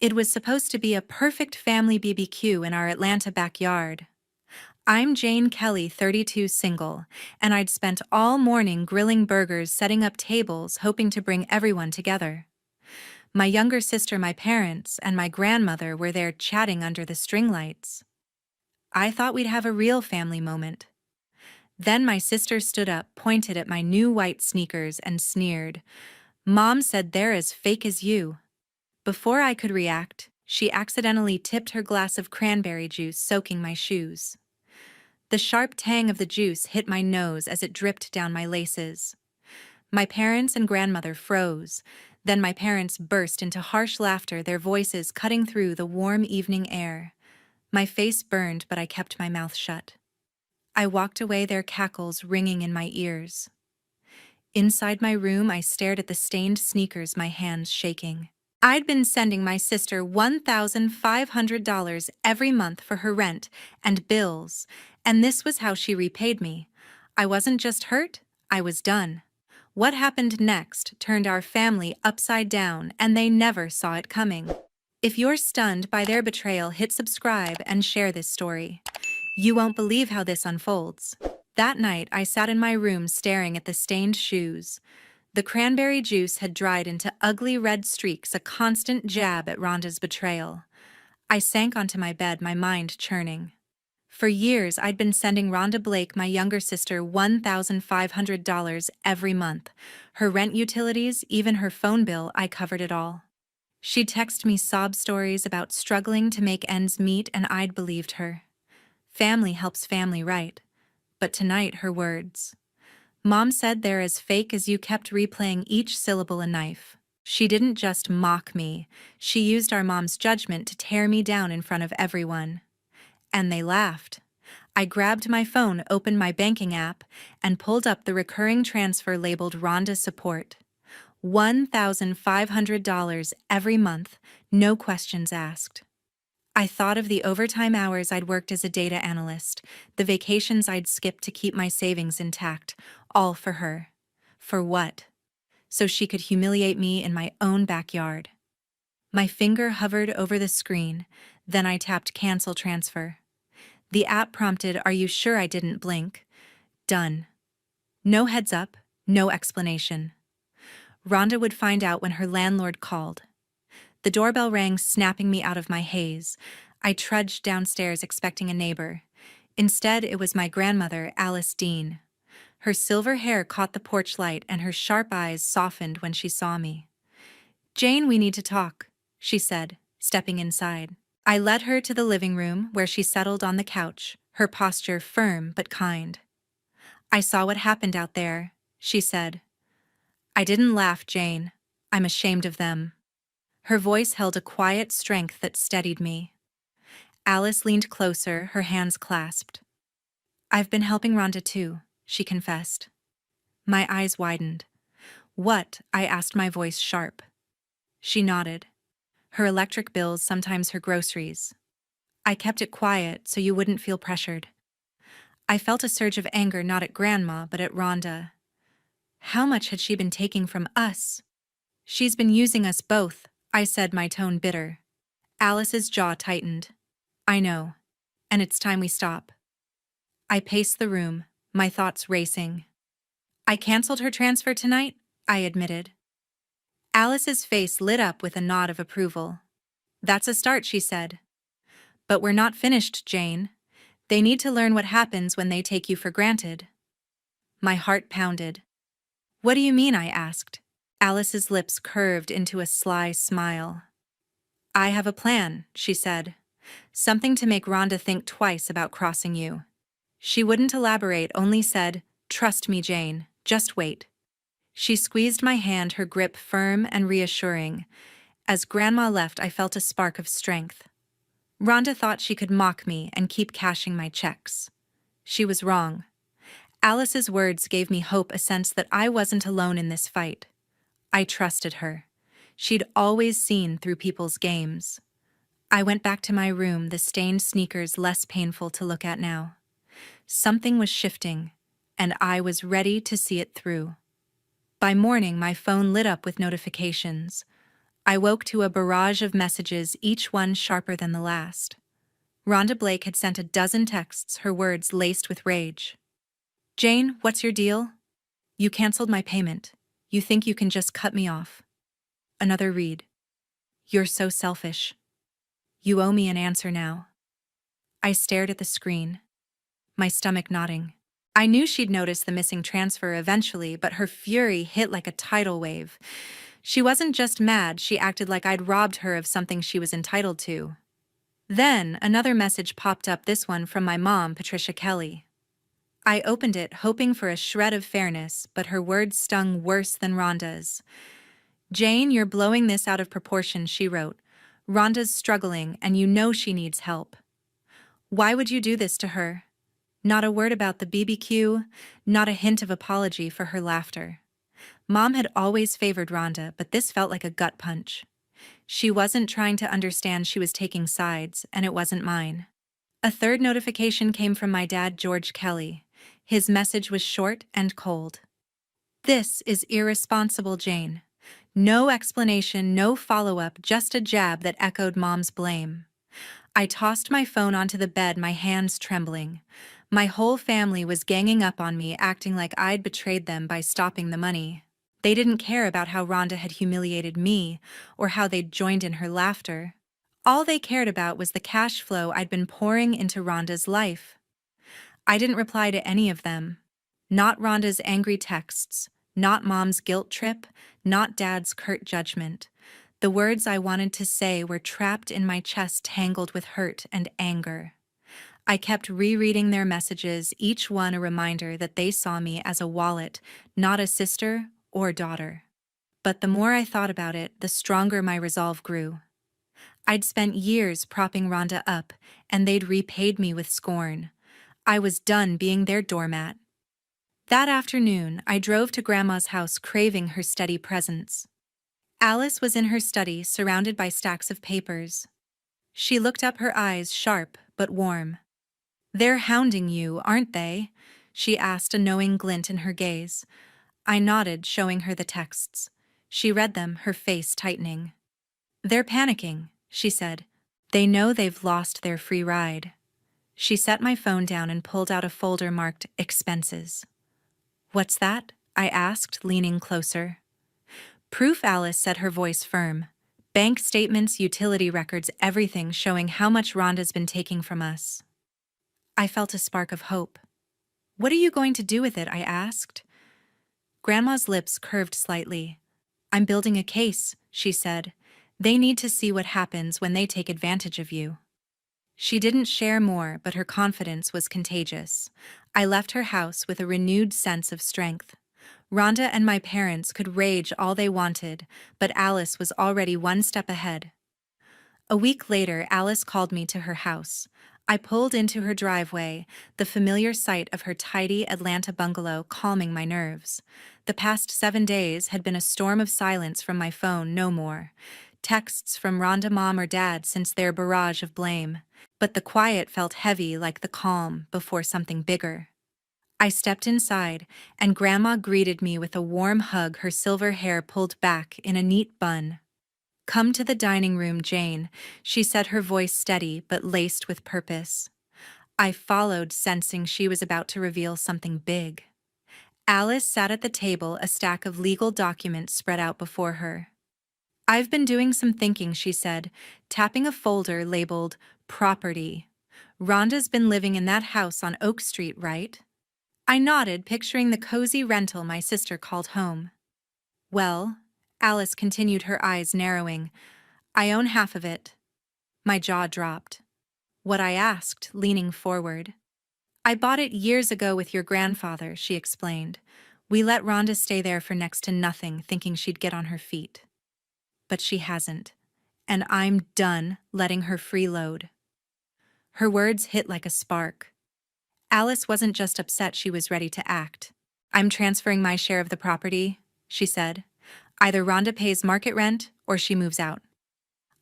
It was supposed to be a perfect family BBQ in our Atlanta backyard. I'm Jane Kelly, 32, single, and I'd spent all morning grilling burgers, setting up tables, hoping to bring everyone together. My younger sister, my parents, and my grandmother were there chatting under the string lights. I thought we'd have a real family moment. Then my sister stood up, pointed at my new white sneakers, and sneered. "Mom said they're as fake as you." Before I could react, she accidentally tipped her glass of cranberry juice, soaking my shoes. The sharp tang of the juice hit my nose as it dripped down my laces. My parents and grandmother froze. Then my parents burst into harsh laughter, their voices cutting through the warm evening air. My face burned, but I kept my mouth shut. I walked away, their cackles ringing in my ears. Inside my room, I stared at the stained sneakers, my hands shaking. I'd been sending my sister $1,500 every month for her rent and bills, and this was how she repaid me. I wasn't just hurt, I was done. What happened next turned our family upside down, and they never saw it coming. If you're stunned by their betrayal, hit subscribe and share this story. You won't believe how this unfolds. That night, I sat in my room staring at the stained shoes. The cranberry juice had dried into ugly red streaks, a constant jab at Rhonda's betrayal. I sank onto my bed, my mind churning. For years, I'd been sending Rhonda Blake, my younger sister, $1,500 every month. Her rent, utilities, even her phone bill, I covered it all. She'd text me sob stories about struggling to make ends meet, and I'd believed her. Family helps family, right? But tonight, her words. "Mom said they're as fake as you," kept replaying each syllable, a knife. She didn't just mock me, she used our mom's judgment to tear me down in front of everyone. And they laughed. I grabbed my phone, opened my banking app, and pulled up the recurring transfer labeled Rhonda Support. $1,500 every month, no questions asked. I thought of the overtime hours I'd worked as a data analyst, the vacations I'd skipped to keep my savings intact, all for her. For what? So she could humiliate me in my own backyard. My finger hovered over the screen, then I tapped Cancel Transfer. The app prompted, "Are you sure?" I didn't blink. Done. No heads up, no explanation. Rhonda would find out when her landlord called. The doorbell rang, snapping me out of my haze. I trudged downstairs expecting a neighbor. Instead, it was my grandmother, Alice Dean. Her silver hair caught the porch light, and her sharp eyes softened when she saw me. "Jane, we need to talk," she said, stepping inside. I led her to the living room, where she settled on the couch, her posture firm but kind. "I saw what happened out there," she said. "I didn't laugh, Jane. I'm ashamed of them." Her voice held a quiet strength that steadied me. Alice leaned closer, her hands clasped. "I've been helping Rhonda too," she confessed. My eyes widened. "What?" I asked, my voice sharp. She nodded. "Her electric bills, sometimes her groceries. I kept it quiet so you wouldn't feel pressured." I felt a surge of anger, not at Grandma, but at Rhonda. How much had she been taking from us? "She's been using us both," I said, my tone bitter. Alice's jaw tightened. "I know. And it's time we stop." I paced the room, my thoughts racing. "I canceled her transfer tonight," I admitted. Alice's face lit up with a nod of approval. "That's a start," she said. "But we're not finished, Jane. They need to learn what happens when they take you for granted." My heart pounded. "What do you mean?" I asked. Alice's lips curved into a sly smile. "I have a plan," she said. "Something to make Rhonda think twice about crossing you." She wouldn't elaborate, only said, "Trust me, Jane, just wait." She squeezed my hand, her grip firm and reassuring. As Grandma left, I felt a spark of strength. Rhonda thought she could mock me and keep cashing my checks. She was wrong. Alice's words gave me hope, a sense that I wasn't alone in this fight. I trusted her. She'd always seen through people's games. I went back to my room, the stained sneakers less painful to look at now. Something was shifting, and I was ready to see it through. By morning, my phone lit up with notifications. I woke to a barrage of messages, each one sharper than the last. Rhonda Blake had sent a dozen texts, her words laced with rage. Jane, what's your deal? You canceled my payment. You think you can just cut me off. Another read. You're so selfish. You owe me an answer now. I stared at the screen, my stomach knotting. I knew she'd notice the missing transfer eventually, but her fury hit like a tidal wave. She wasn't just mad, she acted like I'd robbed her of something she was entitled to. Then, another message popped up, this one from my mom, Patricia Kelly. I opened it, hoping for a shred of fairness, but her words stung worse than Rhonda's. Jane, you're blowing this out of proportion, she wrote. Rhonda's struggling, and you know she needs help. Why would you do this to her? Not a word about the BBQ, not a hint of apology for her laughter. Mom had always favored Rhonda, but this felt like a gut punch. She wasn't trying to understand, she was taking sides, and it wasn't mine. A third notification came from my dad, George Kelly. His message was short and cold. This is irresponsible, Jane. No explanation, no follow-up, just a jab that echoed Mom's blame. I tossed my phone onto the bed, my hands trembling. My whole family was ganging up on me, acting like I'd betrayed them by stopping the money. They didn't care about how Rhonda had humiliated me or how they'd joined in her laughter. All they cared about was the cash flow I'd been pouring into Rhonda's life. I didn't reply to any of them. Not Rhonda's angry texts, not Mom's guilt trip, not Dad's curt judgment. The words I wanted to say were trapped in my chest, tangled with hurt and anger. I kept rereading their messages, each one a reminder that they saw me as a wallet, not a sister or daughter. But the more I thought about it, the stronger my resolve grew. I'd spent years propping Rhonda up, and they'd repaid me with scorn. I was done being their doormat. That afternoon, I drove to Grandma's house, craving her steady presence. Alice was in her study, surrounded by stacks of papers. She looked up, her eyes sharp but warm. They're hounding you, aren't they? She asked, a knowing glint in her gaze. I nodded, showing her the texts. She read them, her face tightening. They're panicking, she said. They know they've lost their free ride. She set my phone down and pulled out a folder marked Expenses. What's that? I asked, leaning closer. Proof, Alice said, her voice firm. Bank statements, utility records, everything showing how much Rhonda's been taking from us. I felt a spark of hope. What are you going to do with it? I asked. Grandma's lips curved slightly. I'm building a case, she said. They need to see what happens when they take advantage of you. She didn't share more, but her confidence was contagious. I left her house with a renewed sense of strength. Rhonda and my parents could rage all they wanted, but Alice was already one step ahead. A week later, Alice called me to her house. I pulled into her driveway, the familiar sight of her tidy Atlanta bungalow calming my nerves. The past 7 days had been a storm of silence from my phone, no more. Texts from Rhonda, Mom, or Dad since their barrage of blame. But the quiet felt heavy, like the calm before something bigger. I stepped inside, and Grandma greeted me with a warm hug, her silver hair pulled back in a neat bun. Come to the dining room, Jane, she said, her voice steady but laced with purpose. I followed, sensing she was about to reveal something big. Alice sat at the table, a stack of legal documents spread out before her. I've been doing some thinking, she said, tapping a folder labeled Property. Rhonda's been living in that house on Oak Street, right? I nodded, picturing the cozy rental my sister called home. Well, Alice continued, her eyes narrowing, I own half of it. My jaw dropped. What? I asked, leaning forward. I bought it years ago with your grandfather, she explained. We let Rhonda stay there for next to nothing, thinking she'd get on her feet. But she hasn't, and I'm done letting her freeload. Her words hit like a spark. Alice wasn't just upset, she was ready to act. I'm transferring my share of the property, she said. Either Rhonda pays market rent or she moves out.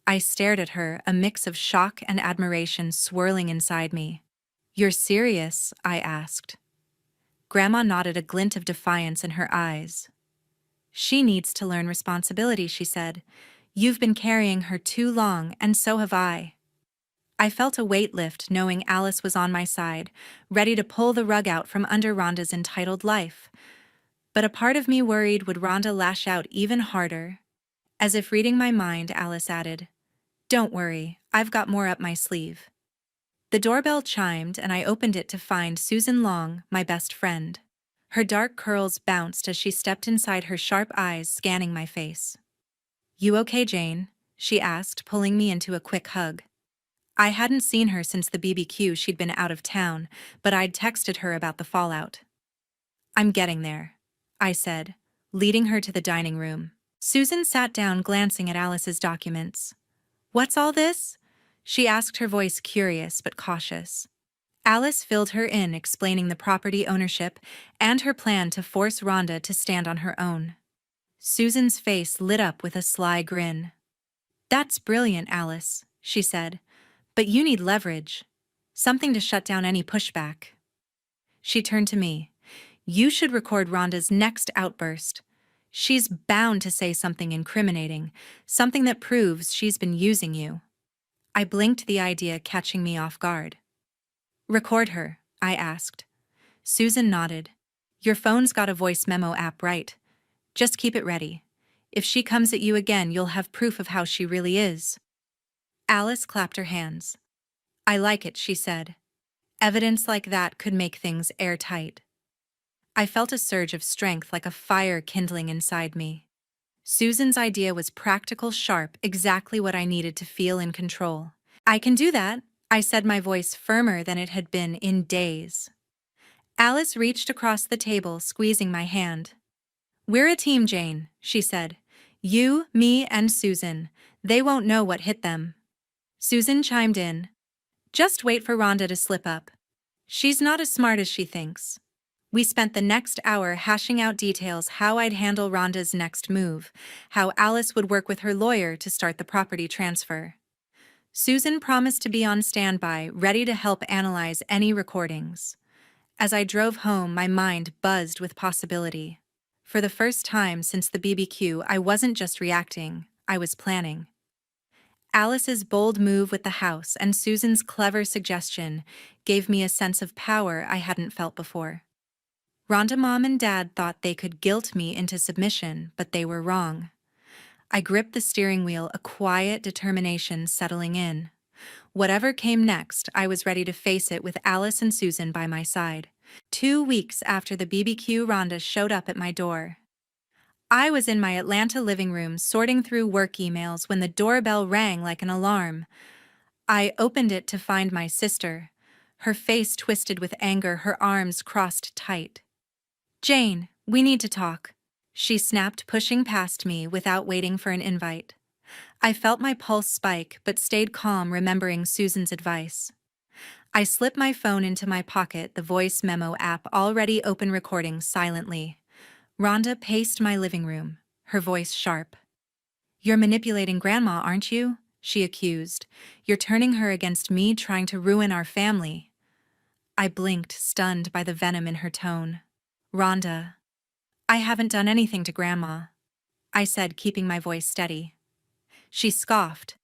I stared at her, a mix of shock and admiration swirling inside me. You're serious? I asked. Grandma nodded, a glint of defiance in her eyes. She needs to learn responsibility, she said. You've been carrying her too long, and so have I. I felt a weight lift knowing Alice was on my side, ready to pull the rug out from under Rhonda's entitled life. But a part of me worried would Rhonda lash out even harder. As if reading my mind, Alice added, "Don't worry, I've got more up my sleeve." The doorbell chimed and I opened it to find Susan Long, my best friend. Her dark curls bounced as she stepped inside, her sharp eyes scanning my face. "You okay, Jane?" she asked, pulling me into a quick hug. I hadn't seen her since the BBQ. She'd been out of town, but I'd texted her about the fallout. "I'm getting there," I said, leading her to the dining room. Susan sat down, glancing at Alice's documents. "What's all this?" she asked, her voice curious but cautious. Alice filled her in, explaining the property ownership and her plan to force Rhonda to stand on her own. Susan's face lit up with a sly grin. "That's brilliant, Alice," she said. "But you need leverage. Something to shut down any pushback." She turned to me. "You should record Rhonda's next outburst. She's bound to say something incriminating, something that proves she's been using you." I blinked, the idea catching me off guard. "Record her?" I asked. Susan nodded. "Your phone's got a voice memo app, right? Just keep it ready. If she comes at you again, you'll have proof of how she really is." Alice clapped her hands. "I like it," she said. "Evidence like that could make things airtight." I felt a surge of strength, like a fire kindling inside me. Susan's idea was practical, sharp, exactly what I needed to feel in control. "I can do that," I said, my voice firmer than it had been in days. Alice reached across the table, squeezing my hand. "We're a team, Jane," she said. "You, me, and Susan. They won't know what hit them." Susan chimed in. "Just wait for Rhonda to slip up. She's not as smart as she thinks." We spent the next hour hashing out details: how I'd handle Rhonda's next move, how Alice would work with her lawyer to start the property transfer. Susan promised to be on standby, ready to help analyze any recordings. As I drove home, my mind buzzed with possibility. For the first time since the BBQ, I wasn't just reacting, I was planning. Alice's bold move with the house and Susan's clever suggestion gave me a sense of power I hadn't felt before. Rhonda Mom and Dad thought they could guilt me into submission, but they were wrong. I gripped the steering wheel, a quiet determination settling in. Whatever came next, I was ready to face it with Alice and Susan by my side. 2 weeks after the BBQ, Rhonda showed up at my door. I was in my Atlanta living room sorting through work emails when the doorbell rang like an alarm. I opened it to find my sister, her face twisted with anger, her arms crossed tight. "Jane, we need to talk," she snapped, pushing past me without waiting for an invite. I felt my pulse spike but stayed calm, remembering Susan's advice. I slipped my phone into my pocket, the voice memo app already open, recording silently. Rhonda paced my living room, her voice sharp. "You're manipulating Grandma, aren't you?" she accused. "You're turning her against me, trying to ruin our family." I blinked, stunned by the venom in her tone. "Rhonda, I haven't done anything to Grandma," I said, keeping my voice steady. She scoffed.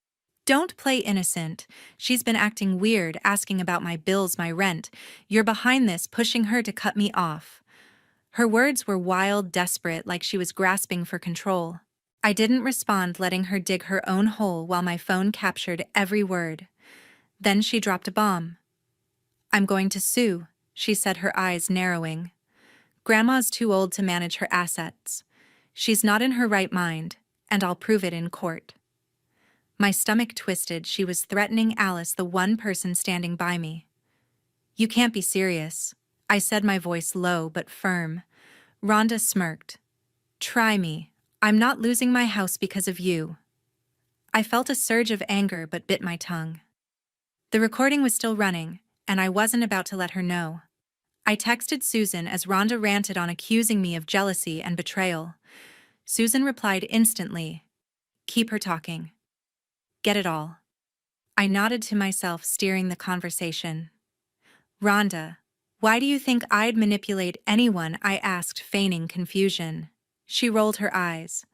"Don't play innocent. She's been acting weird, asking about my bills, my rent. You're behind this, pushing her to cut me off." Her words were wild, desperate, like she was grasping for control. I didn't respond, letting her dig her own hole while my phone captured every word. Then she dropped a bomb. "I'm going to sue," she said, her eyes narrowing. "Grandma's too old to manage her assets. She's not in her right mind, and I'll prove it in court." My stomach twisted. She was threatening Alice, the one person standing by me. "You can't be serious," I said, my voice low but firm. Rhonda smirked. "Try me. I'm not losing my house because of you." I felt a surge of anger but bit my tongue. The recording was still running, and I wasn't about to let her know. I texted Susan as Rhonda ranted on, accusing me of jealousy and betrayal. Susan replied instantly, "Keep her talking. Get it all." I nodded to myself, steering the conversation. "Rhonda, why do you think I'd manipulate anyone?" I asked, feigning confusion. She rolled her eyes.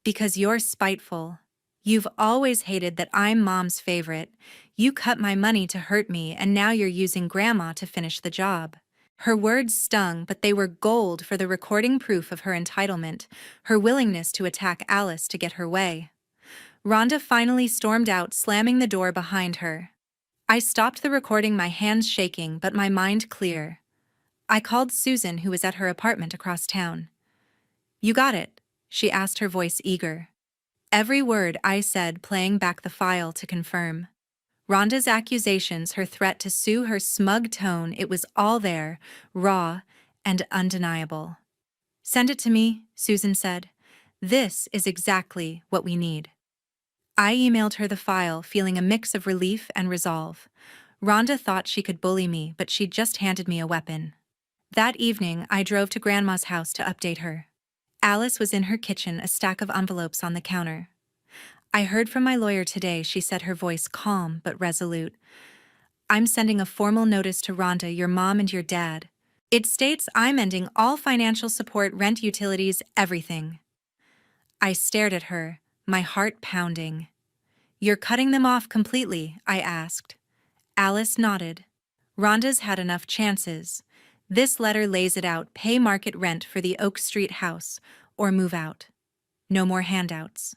"Because you're spiteful. You've always hated that I'm Mom's favorite. You cut my money to hurt me, and now you're using Grandma to finish the job. Her words stung, but they were gold for the recording proof of her entitlement, her willingness to attack Alice to get her way. Rhonda finally stormed out, slamming the door behind her. I stopped the recording, my hands shaking, but my mind clear. I called Susan, who was at her apartment across town. "You got it?" she asked, her voice eager. Every word I said, playing back the file to confirm. Rhonda's accusations, her threat to sue, her smug tone, it was all there, raw and undeniable. "Send it to me," Susan said. "This is exactly what we need." I emailed her the file, feeling a mix of relief and resolve. Rhonda thought she could bully me, but she'd just handed me a weapon. That evening, I drove to Grandma's house to update her. Alice was in her kitchen, a stack of envelopes on the counter. "I heard from my lawyer today," she said, her voice calm but resolute. "I'm sending a formal notice to Rhonda, your mom, and your dad. It states I'm ending all financial support, rent, utilities, everything." I stared at her, my heart pounding. "You're cutting them off completely?" I asked. Alice nodded. "Rhonda's had enough chances. This letter lays it out: pay market rent for the Oak Street house, or move out. No more handouts."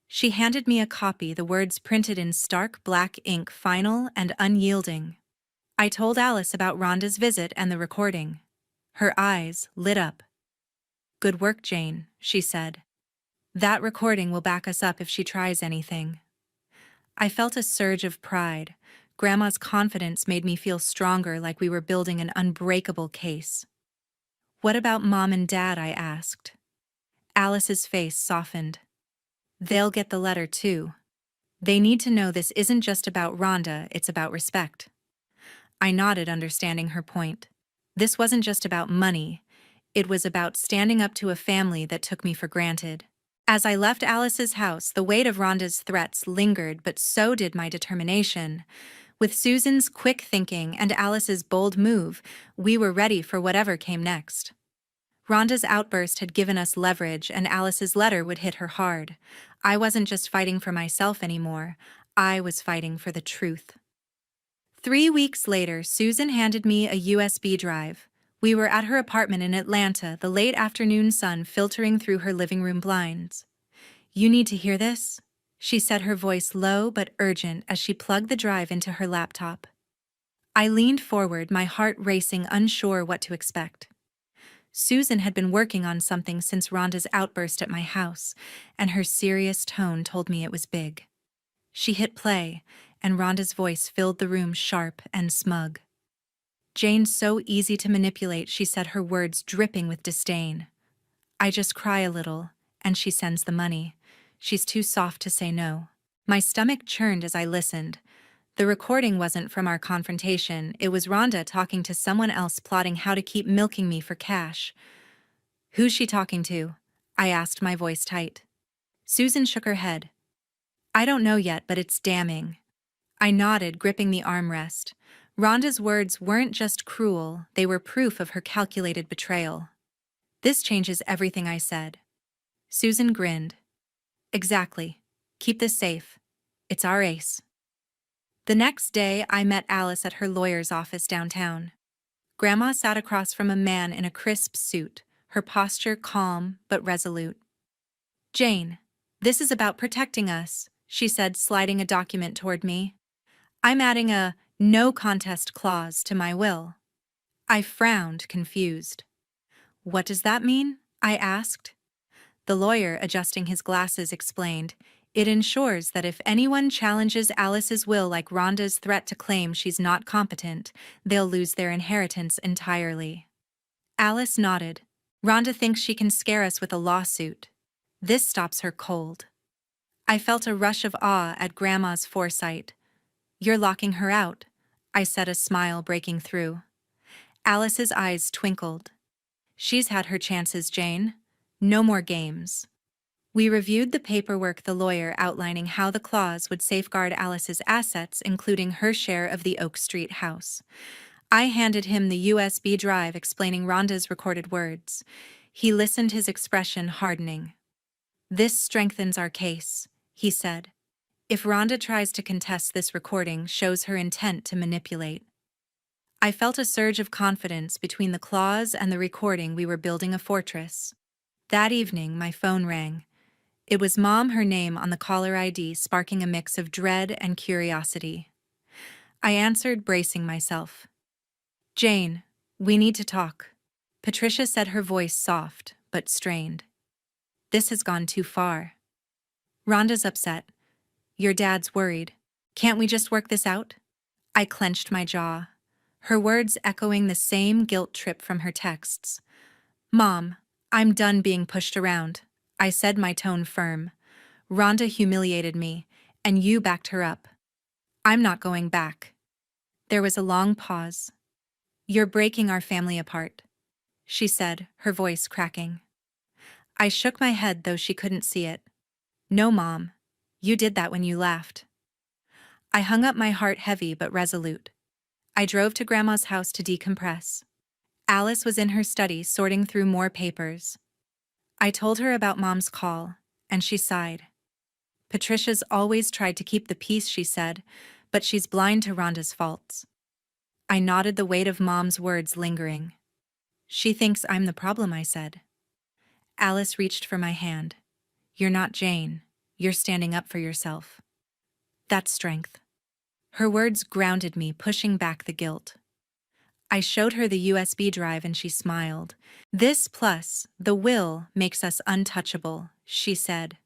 She handed me a copy, the words printed in stark black ink, final and unyielding. I told Alice about Rhonda's visit and the recording. Her eyes lit up. "Good work, Jane," she said. "That recording will back us up if she tries anything." I felt a surge of pride. Grandma's confidence made me feel stronger, like we were building an unbreakable case. "What about Mom and Dad?" I asked. Alice's face softened. "They'll get the letter too. They need to know this isn't just about Rhonda, it's about respect." I nodded, understanding her point. This wasn't just about money. It was about standing up to a family that took me for granted. As I left Alice's house, the weight of Rhonda's threats lingered, but so did my determination. With Susan's quick thinking and Alice's bold move, we were ready for whatever came next. Rhonda's outburst had given us leverage, and Alice's letter would hit her hard. I wasn't just fighting for myself anymore. I was fighting for the truth. 3 weeks later, Susan handed me a USB drive. We were at her apartment in Atlanta, the late afternoon sun filtering through her living room blinds. "You need to hear this," she said, her voice low but urgent as she plugged the drive into her laptop. I leaned forward, my heart racing, unsure what to expect. Susan had been working on something since Rhonda's outburst at my house, and her serious tone told me it was big. She hit play, and Rhonda's voice filled the room, sharp and smug. "Jane's so easy to manipulate," she said, her words dripping with disdain. "I just cry a little, and she sends the money. She's too soft to say no." My stomach churned as I listened. The recording wasn't from our confrontation, it was Rhonda talking to someone else, plotting how to keep milking me for cash. "Who's she talking to?" I asked, my voice tight. Susan shook her head. "I don't know yet, but it's damning." I nodded, gripping the armrest. Rhonda's words weren't just cruel, they were proof of her calculated betrayal. "This changes everything," I said. Susan grinned. "Exactly. Keep this safe. It's our ace." The next day, I met Alice at her lawyer's office downtown. Grandma sat across from a man in a crisp suit, her posture calm but resolute. "Jane, this is about protecting us," she said, sliding a document toward me. "I'm adding a no contest clause to my will." I frowned, confused. "What does that mean?" I asked. The lawyer, adjusting his glasses, explained, "It ensures that if anyone challenges Alice's will, like Rhonda's threat to claim she's not competent, they'll lose their inheritance entirely." Alice nodded. "Rhonda thinks she can scare us with a lawsuit. This stops her cold." I felt a rush of awe at Grandma's foresight. "You're locking her out," I said, a smile breaking through. Alice's eyes twinkled. "She's had her chances, Jane. No more games." We reviewed the paperwork, the lawyer outlining how the clause would safeguard Alice's assets, including her share of the Oak Street house. I handed him the USB drive, explaining Rhonda's recorded words. He listened, his expression hardening. "This strengthens our case. he said. If Rhonda tries to contest this recording, shows her intent to manipulate. I felt a surge of confidence between the clause and the recording. We were building a fortress. That evening, my phone rang. It was Mom, her name on the caller ID, sparking a mix of dread and curiosity. I answered, bracing myself. Jane, we need to talk. Patricia said, her voice soft but strained. This has gone too far. Rhonda's upset. Your dad's worried. Can't we just work this out? I clenched my jaw, her words echoing the same guilt trip from her texts. Mom, I'm done being pushed around, I said, my tone firm. Rhonda humiliated me, and you backed her up. I'm not going back. There was a long pause. You're breaking our family apart, she said, her voice cracking. I shook my head, though she couldn't see it. No, Mom. You did that when you laughed. I hung up, my heart heavy but resolute. I drove to Grandma's house to decompress. Alice was in her study sorting through more papers. I told her about Mom's call, and she sighed. Patricia's always tried to keep the peace, she said, but she's blind to Rhonda's faults. I nodded, the weight of Mom's words lingering. She thinks I'm the problem, I said. Alice reached for my hand. You're not Jane. You're standing up for yourself. That's strength. Her words grounded me, pushing back the guilt. I showed her the USB drive and she smiled. This plus the will makes us untouchable, she said.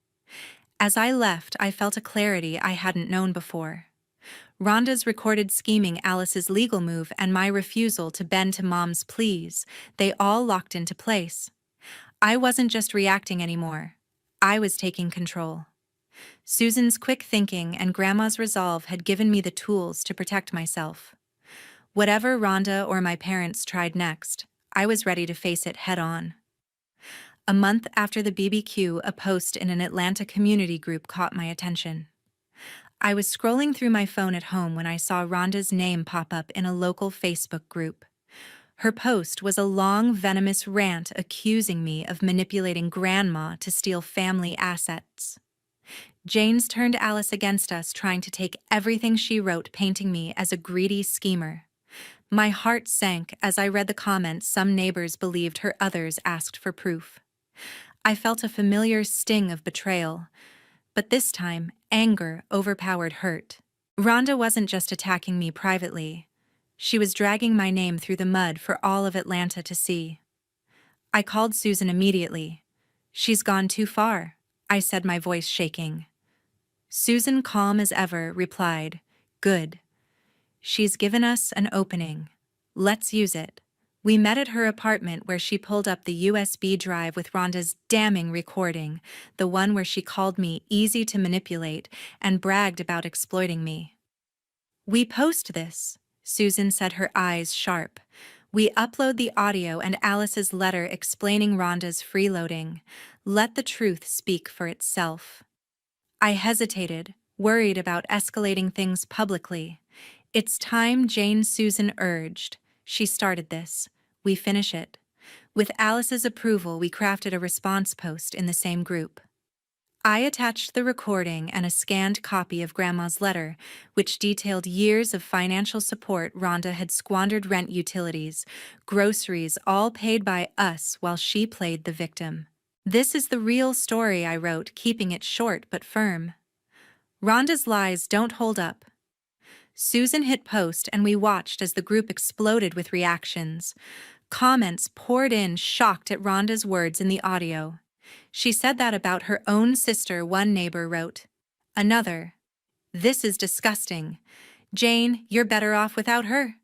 As I left, I felt a clarity I hadn't known before. Rhonda's recorded scheming, Alice's legal move, and my refusal to bend to Mom's pleas, they all locked into place. I wasn't just reacting anymore. I was taking control. Susan's quick thinking and Grandma's resolve had given me the tools to protect myself. Whatever Rhonda or my parents tried next, I was ready to face it head-on. A month after the BBQ, a post in an Atlanta community group caught my attention. I was scrolling through my phone at home when I saw Rhonda's name pop up in a local Facebook group. Her post was a long, venomous rant accusing me of manipulating Grandma to steal family assets. Jane's turned Alice against us, trying to take everything she wrote, painting me as a greedy schemer. My heart sank as I read the comments. Some neighbors believed her, others asked for proof. I felt a familiar sting of betrayal, but this time, anger overpowered hurt. Rhonda wasn't just attacking me privately. She was dragging my name through the mud for all of Atlanta to see. I called Susan immediately. She's gone too far, I said, my voice shaking. Susan, calm as ever, replied, Good. She's given us an opening. Let's use it. We met at her apartment, where she pulled up the USB drive with Rhonda's damning recording, the one where she called me easy to manipulate and bragged about exploiting me. We post this, Susan said, her eyes sharp. We upload the audio and Alice's letter explaining Rhonda's freeloading. Let the truth speak for itself. I hesitated, worried about escalating things publicly. It's time, Jane, Susan urged. She started this. We finish it. With Alice's approval, we crafted a response post in the same group. I attached the recording and a scanned copy of Grandma's letter, which detailed years of financial support Rhonda had squandered, rent, utilities, groceries, all paid by us while she played the victim. This is the real story, I wrote, keeping it short but firm. Rhonda's lies don't hold up. Susan hit post and we watched as the group exploded with reactions. Comments poured in, shocked at Rhonda's words in the audio. She said that about her own sister, one neighbor wrote. Another, This is disgusting. Jane, you're better off without her.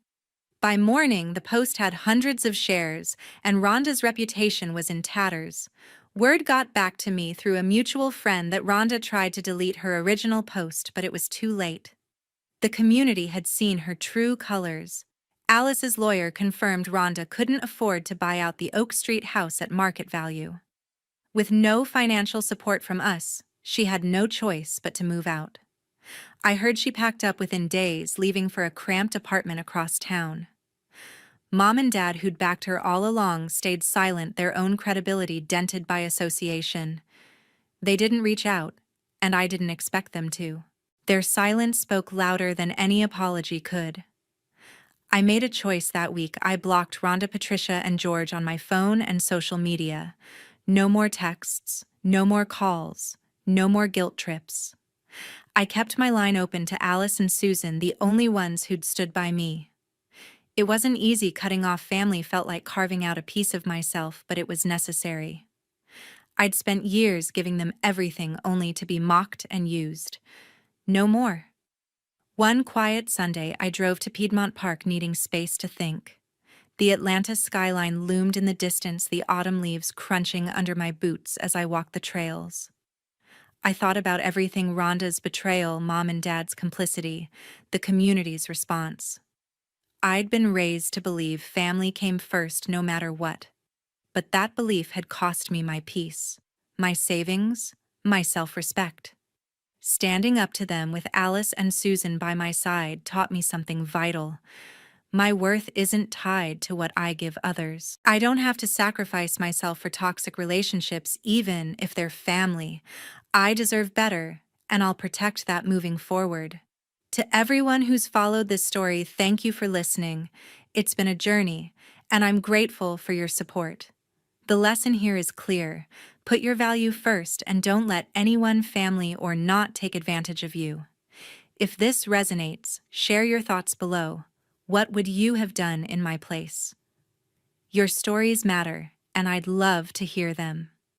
By morning, the post had hundreds of shares, and Rhonda's reputation was in tatters. Word got back to me through a mutual friend that Rhonda tried to delete her original post, but it was too late. The community had seen her true colors. Alice's lawyer confirmed Rhonda couldn't afford to buy out the Oak Street house at market value. With no financial support from us, she had no choice but to move out. I heard she packed up within days, leaving for a cramped apartment across town. Mom and Dad, who'd backed her all along, stayed silent, their own credibility dented by association. They didn't reach out, and I didn't expect them to. Their silence spoke louder than any apology could. I made a choice that week. I blocked Rhonda, Patricia, and George on my phone and social media. No more texts, no more calls, no more guilt trips. I kept my line open to Alice and Susan, the only ones who'd stood by me. It wasn't easy. Cutting off family felt like carving out a piece of myself, but it was necessary. I'd spent years giving them everything only to be mocked and used. No more. One quiet Sunday, I drove to Piedmont Park needing space to think. The Atlanta skyline loomed in the distance, the autumn leaves crunching under my boots as I walked the trails. I thought about everything: Rhonda's betrayal, Mom and Dad's complicity, the community's response. I'd been raised to believe family came first no matter what. But that belief had cost me my peace, my savings, my self-respect. Standing up to them with Alice and Susan by my side taught me something vital. My worth isn't tied to what I give others. I don't have to sacrifice myself for toxic relationships, even if they're family. I deserve better, and I'll protect that moving forward. To everyone who's followed this story, thank you for listening. It's been a journey, and I'm grateful for your support. The lesson here is clear. Put your value first and don't let anyone, family or not, take advantage of you. If this resonates, share your thoughts below. What would you have done in my place? Your stories matter, and I'd love to hear them.